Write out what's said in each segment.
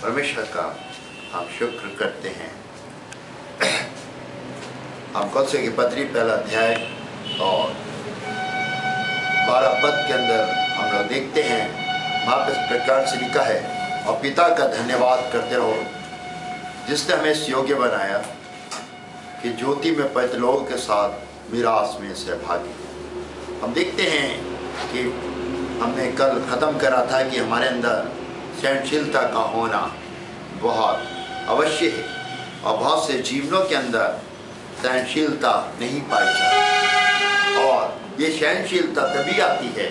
परमेश्वर का हम शुक्र करते हैं। हम कोलोसे की पत्री पहला अध्याय और 12 पद के अंदर हम लोग देखते हैं, वहाँ पर इस प्रकार से लिखा है, और पिता का धन्यवाद करते रहो जिसने हमें इस योग्य बनाया कि ज्योति में पवित्र लोगों के साथ मिरास में सहभागी। हम देखते हैं कि हमने कल ख़त्म करा था कि हमारे अंदर सहनशीलता का होना बहुत अवश्य है, और बहुत से जीवनों के अंदर सहनशीलता नहीं पाई जाती, और ये सहनशीलता तभी आती है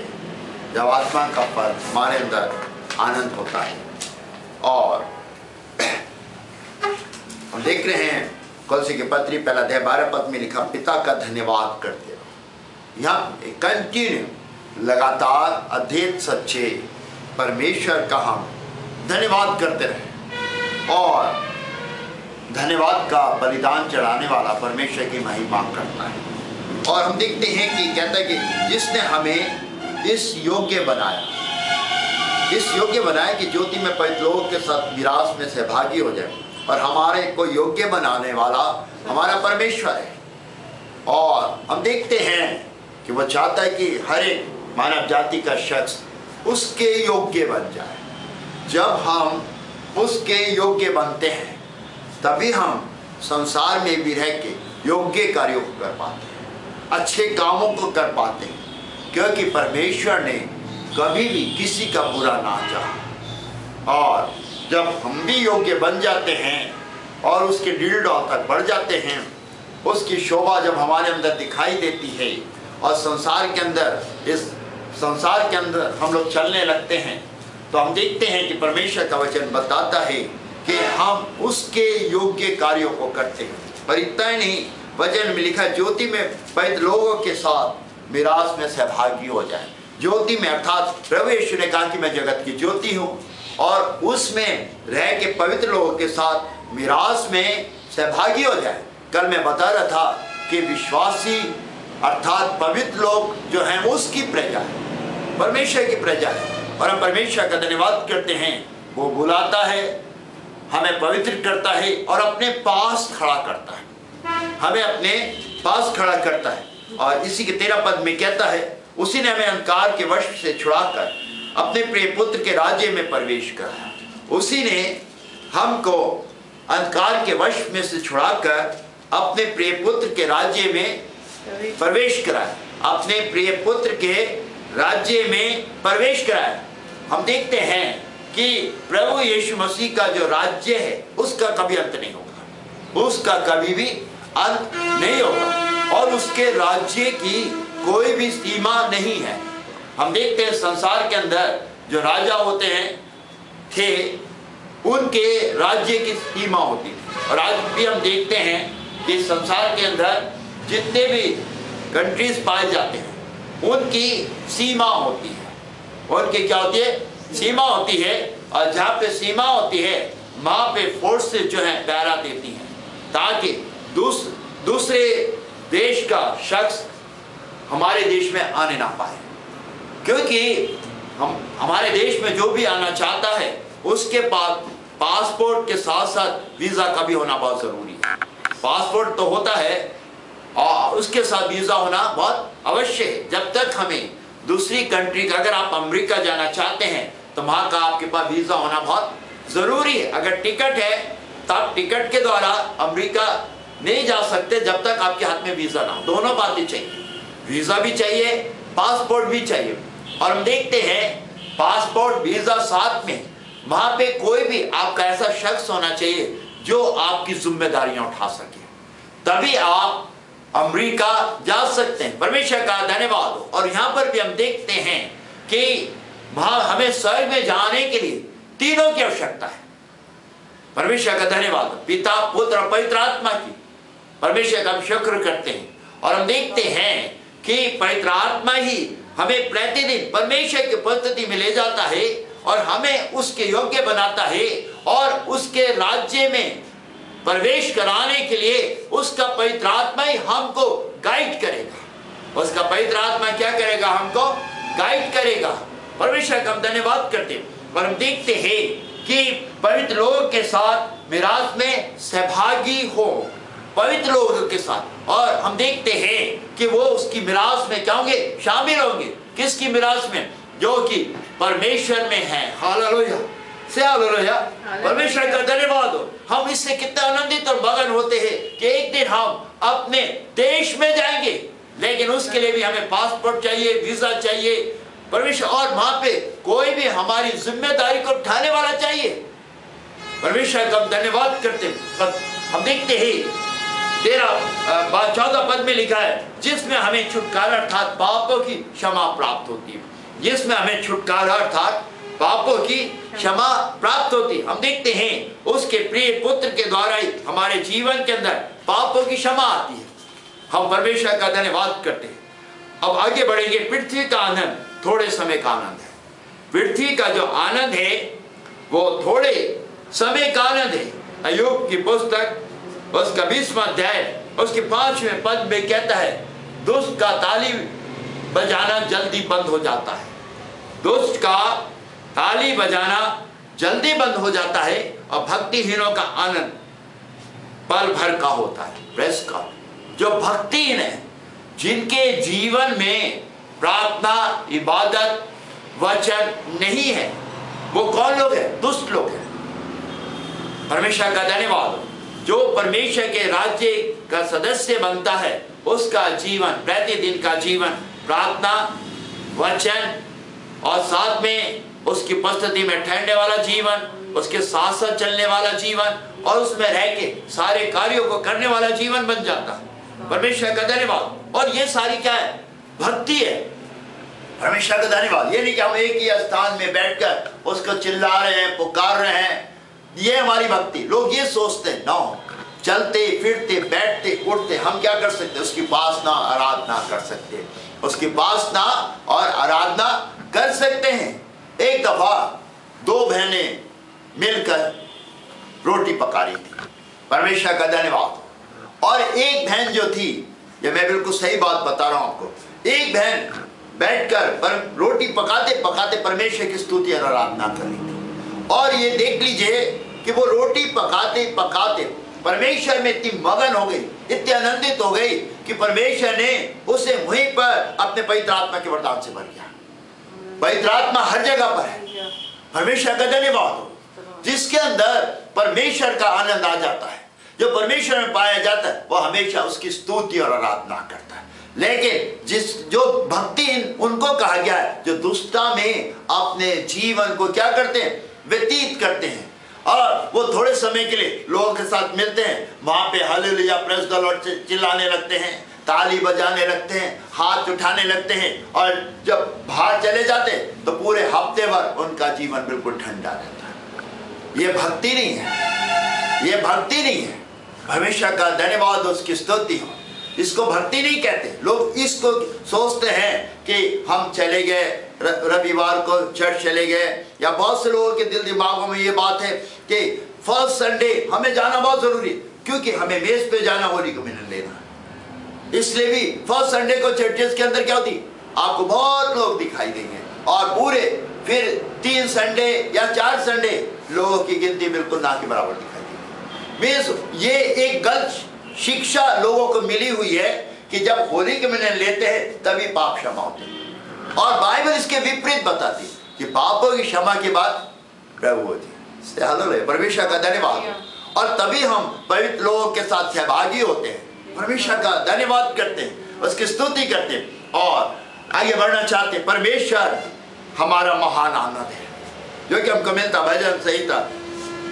जब आत्मा का फल हमारे अंदर आनंद होता है। और हम देख रहे हैं कोलोसे की पत्री पहला अध्याय 12 पद में लिखा, पिता का धन्यवाद करते रहो। यहाँ कंटिन्यू लगातार अद्भुत सच्चे परमेश्वर का हम धन्यवाद करते रहे, और धन्यवाद का बलिदान चढ़ाने वाला परमेश्वर की महिमा करता है। और हम देखते हैं कि कहता है कि जिसने हमें इस योग्य बनाया कि ज्योति में पवित्र लोगों के साथ विरास में सहभागी हो जाए, और हमारे को योग्य बनाने वाला हमारा परमेश्वर है। और हम देखते हैं कि वह चाहता है कि हर एक मानव जाति का शख्स उसके योग्य बन जाए। जब हम उसके योग्य बनते हैं तभी हम संसार में भी रह के योग्य कार्यों को कर पाते हैं, अच्छे कामों को कर पाते हैं, क्योंकि परमेश्वर ने कभी भी किसी का बुरा ना चाहा। और जब हम भी योग्य बन जाते हैं और उसके दिलडों तक बढ़ जाते हैं, उसकी शोभा जब हमारे अंदर दिखाई देती है और संसार के अंदर हम लोग चलने लगते हैं, तो हम देखते हैं कि परमेश्वर का वचन बताता है कि हम उसके योग्य कार्यों को करते हैं। पर इतना ही नहीं, वचन में लिखा, ज्योति में पवित्र लोगों के साथ मिरास में सहभागी हो जाए। ज्योति में अर्थात प्रभु यीशु ने कहा कि मैं जगत की ज्योति हूँ, और उसमें रह के पवित्र लोगों के साथ मिरास में सहभागी हो जाए। कल मैं बता रहा था कि विश्वासी अर्थात पवित्र लोग जो हैं उसकी प्रजा है, परमेश्वर की प्रजा है, और हम परमेश्वर का धन्यवाद करते हैं। वो बुलाता है, हमें पवित्र करता है और अपने पास खड़ा करता है, हमें अपने पास खड़ा करता है। और इसी के 13 पद में कहता है, उसी ने हमें अंधकार के वश से छुड़ाकर अपने प्रिय पुत्र के राज्य में प्रवेश कराया। उसी ने हमको अंधकार के वश में से छुड़ाकर अपने प्रिय पुत्र के राज्य में प्रवेश कराया, अपने प्रिय पुत्र के राज्य में प्रवेश कराया। हम देखते हैं कि प्रभु यीशु मसीह का जो राज्य है उसका कभी अंत नहीं होगा, उसका कभी भी अंत नहीं होगा, और उसके राज्य की कोई भी सीमा नहीं है। हम देखते हैं संसार के अंदर जो राजा होते हैं थे, उनके राज्य की सीमा होती थी, और आज भी हम देखते हैं कि संसार के अंदर जितने भी कंट्रीज पाए जाते हैं उनकी सीमा होती है। उनकी क्या होती है? सीमा होती है। और जहाँ पे सीमा होती है वहाँ पे फोर्सेस जो है पहरा देती हैं, ताकि दूसरे देश का शख्स हमारे देश में आने ना पाए। क्योंकि हमारे देश में जो भी आना चाहता है उसके पास पासपोर्ट के साथ साथ वीज़ा का भी होना बहुत ज़रूरी है। पासपोर्ट तो होता है और उसके साथ वीज़ा होना बहुत अवश्य है। जब तक हमें दूसरी कंट्री का, अगर आप अमेरिका जाना चाहते हैं तो वहाँ का आपके पास वीज़ा होना बहुत ज़रूरी है। अगर टिकट है तो आप टिकट के द्वारा अमेरिका नहीं जा सकते जब तक आपके हाथ में वीज़ा ना हो। दोनों बातें चाहिए, वीज़ा भी चाहिए, पासपोर्ट भी चाहिए। और हम देखते हैं पासपोर्ट वीज़ा साथ में, वहाँ पे कोई भी आपका ऐसा शख्स होना चाहिए जो आपकी जिम्मेदारियाँ उठा सके, तभी आप अमेरिका जा सकते हैं। परमेश्वर का धन्यवाद हो। और यहाँ पर भी हम देखते हैं कि वहाँ हमें स्वर्ग में जाने के लिए तीनों की आवश्यकता है। परमेश्वर का धन्यवाद, पिता, पुत्र और पवित्र आत्मा की। परमेश्वर का हम शुक्र करते हैं, और हम देखते हैं कि पवित्र आत्मा ही हमें प्रतिदिन परमेश्वर की उपस्थिति में ले जाता है और हमें उसके योग्य बनाता है, और उसके राज्य में प्रवेश कराने के लिए उसका पवित्र आत्मा ही हमको गाइड करेगा। उसका पवित्र आत्मा क्या करेगा? हमको गाइड करेगा। परमेश्वर का हम धन्यवाद करते हैं। और हम देखते हैं कि पवित्र लोगों के साथ मिरास में सहभागी हो, पवित्र लोगों के साथ। और हम देखते हैं कि वो उसकी मिरास में क्या होंगे, शामिल होंगे। किसकी मिरास में? जो कि परमेश्वर में है। हालेलुया से हालेलुया, परमेश्वर का धन्यवाद हो। हम इससे कितना आनंदित और मगन होते हैं कि एक दिन हम अपने देश में जाएंगे, लेकिन उसके लिए भी हमें पासपोर्ट चाहिए, वीजा चाहिए परमेश्वर, और वहां पे कोई भी हमारी जिम्मेदारी को उठाने वाला चाहिए। परमेश्वर का हम धन्यवाद करते हैं। हम देखते हैं 13-14 पद में लिखा है, जिसमें हमें छुटकारा अर्थात पापों की क्षमा प्राप्त होती है। जिसमें हमें छुटकारा अर्थात पापों की क्षमा प्राप्त होती। हम देखते हैं उसके प्रिय पुत्र के द्वारा ही हमारे जीवन के अंदर पापों की क्षमा आती है। हम परमेश्वर का धन्यवाद करते हैं। अब आगे बढ़ेंगे। पृथ्वी का आनंद थोड़े समय का आनंद है। पृथ्वी का जो आनंद है वो थोड़े समय का आनंद है। अय्यूब की पुस्तक उसका 20वां अध्याय उसके 5वें पद में कहता है, दुष्ट का ताली बजाना जल्दी बंद हो जाता है। दुष्ट का ताली बजाना जल्दी बंद हो जाता है और भक्तिहीनों का आनंद पल भर का होता है। प्रेस का जो भक्तिहीन है, जिनके जीवन में प्रार्थना, इबादत, वचन नहीं है, वो कौन लोग हैं? दुष्ट लोग हैं। परमेश्वर का धन्यवाद हो। जो परमेश्वर के राज्य का सदस्य बनता है, उसका जीवन, प्रतिदिन का जीवन प्रार्थना, वचन और साथ में उसकी उपस्थिति में ठहरने वाला जीवन, उसके साथ साथ चलने वाला जीवन और उसमें रह के सारे कार्यों को करने वाला जीवन बन जाता है। परमेश्वर का धन्यवाद। और ये सारी क्या है? भक्ति है। परमेश्वर का धन्यवाद। ये नहीं कि हम एक ही स्थान में बैठकर उसको चिल्ला रहे हैं, पुकार रहे हैं, ये हमारी भक्ति। लोग ये सोचते हैं, नो, चलते फिरते बैठते उठते हम क्या कर सकते? उसकी उपासना आराधना कर सकते, उसकी उपासना और आराधना कर सकते हैं। एक दफा 2 बहनें मिलकर रोटी पका रही थी। परमेश्वर का धन्यवाद। और एक बहन जो थी, ये मैं बिल्कुल सही बात बता रहा हूं आपको, एक बहन बैठकर रोटी पकाते पकाते परमेश्वर की स्तुति और आराधना कर रही थी। और ये देख लीजिए कि वो रोटी पकाते पकाते परमेश्वर में इतनी मगन हो गई, इतनी आनंदित हो गई कि परमेश्वर ने उसे वहीं पर अपने पवित्र आत्मा के वरदान से भर दिया। पवित्र आत्मा हर जगह पर है। परमेश्वर का धन्यवाद हो। जिसके अंदर परमेश्वर का आनंद आ जाता है, जो परमेश्वर में पाया जाता है, वो हमेशा उसकी स्तुति और आराधना करता है। लेकिन जो भक्तिहीन उनको कहा गया है, जो दुष्टता में अपने जीवन को क्या करते हैं? व्यतीत करते हैं। और वो थोड़े समय के लिए लोगों के साथ मिलते हैं, वहां पे हालेलुया प्रेज़ द लॉर्ड चिल्लाने लगते हैं, ताली बजाने लगते हैं, हाथ उठाने लगते हैं, और जब बाहर चले जाते हैं तो पूरे हफ्ते भर उनका जीवन बिल्कुल ठंडा रहता है। ये भक्ति नहीं है, ये भक्ति नहीं है। परमेश्वर का धन्यवाद, उसकी स्तुति हो। इसको भक्ति नहीं कहते। लोग इसको सोचते हैं कि हम चले गए रविवार को चर्च चले गए, या बहुत से लोगों के दिल दिमागों में ये बात है कि फर्स्ट संडे हमें जाना बहुत जरूरी है, क्योंकि हमें मेज पे जाना, होली कम्युनियन लेना। इसलिए भी फर्स्ट संडे को चर्चेस के अंदर क्या होती, आपको बहुत लोग दिखाई देंगे, और पूरे फिर 3 संडे या 4 संडे लोगों की गिनती बिल्कुल ना के बराबर दिखाई देगी। ये एक गलत शिक्षा लोगों को मिली हुई है कि जब होली कम्युनियन लेते हैं तभी पाप क्षमा होते हैं, और बाइबल इसके विपरीत बताती है कि पापों की क्षमा के बाद प्रभु होती है। परमेश्वर का धन्यवाद। और तभी हम पवित्र लोगों के साथ सहभागी होते हैं, परमेश्वर का धन्यवाद करते हैं, उसकी स्तुति करते हैं और आगे बढ़ना चाहते हैं। परमेश्वर हमारा महान आनंद है, जो कि हमको मिलता भजन संहिता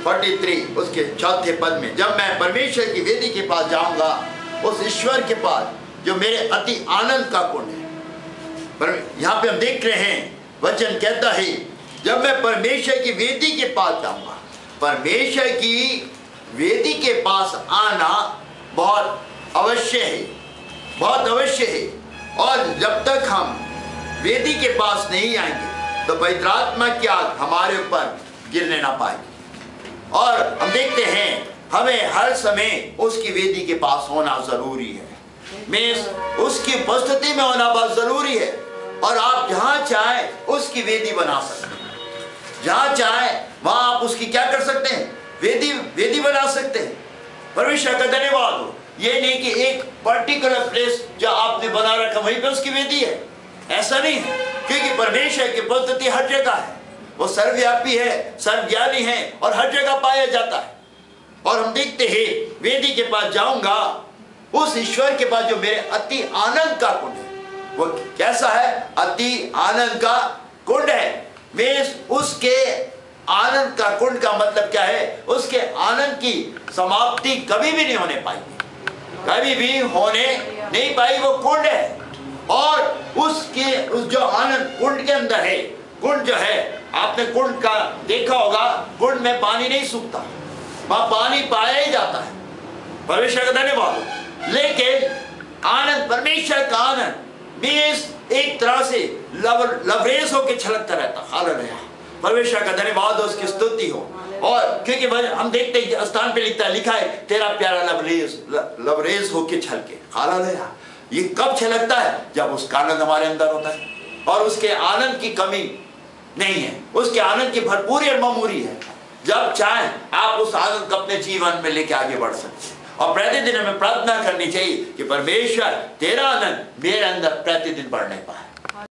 43 उसके 4थे पद में, जब मैं परमेश्वर की वेदी के पास जाऊंगा, उस ईश्वर के पास जो मेरे अति आनंद का कुंड है। पर यहाँ पे हम देख रहे हैं, वचन कहता है जब मैं परमेश्वर की वेदी के पास जाऊंगा। परमेश्वर की वेदी के पास आना बहुत अवश्य है, बहुत अवश्य है। और जब तक हम वेदी के पास नहीं आएंगे तो पवित्र आत्मा की आग हमारे ऊपर गिरने ना पाएगी। और हम देखते हैं हमें हर समय उसकी वेदी के पास होना जरूरी है, में उसकी उपस्थिति में होना बहुत जरूरी है। और आप जहां चाहे उसकी वेदी बना सकते हैं, जहां चाहे वहां आप उसकी क्या कर सकते हैं, वेदी बना सकते हैं। परमेश्वर का धन्यवाद हो। ये नहीं कि एक पर्टिकुलर प्लेस जो आपने बना रखा वहीं पे उसकी वेदी है, ऐसा नहीं है, क्योंकि परमेश्वर की पद्धति हर जगह है, वो सर्वव्यापी है, सर्वज्ञानी है और हर जगह पाया जाता है। और हम देखते हैं वेदी के पास जाऊंगा, उस ईश्वर के पास जो मेरे अति आनंद का कुंड है, वो कैसा है, अति आनंद का कुंड है। मैं उसके आनंद का कुंड का मतलब क्या है, उसके आनंद की समाप्ति कभी भी नहीं होने पाएगी, कभी भी होने नहीं पाई, वो कुंड है। और उसके उस जो आनंद कुंड के अंदर है, कुंड जो है, आपने कुंड का देखा होगा, कुंड में पानी नहीं सूखता, वहां पानी पाया ही जाता है। परमेश्वर का धन्यवाद। लेकिन आनंद, परमेश्वर का आनंद एक तरह से लवरेज होकर छलकता रहता। हालेलुया, परमेश्वर का धन्यवाद, उसकी स्तुति हो। और क्योंकि हम देखते हैं स्थान पे लिखा है तेरा प्यारा लवरेज होके छलके। हालेलुया, ये कब छलकता है, जब उसका आनंद हमारे अंदर होता है, और उसके आनंद की कमी नहीं है, उसके आनंद की भरपूरी और मामूरी है। जब चाहे आप उस आनंद को अपने जीवन में लेके आगे बढ़ सकते हैं। और प्रतिदिन हमें प्रार्थना करनी चाहिए कि परमेश्वर तेरा आनंद मेरे अंदर प्रतिदिन बढ़ने पाए।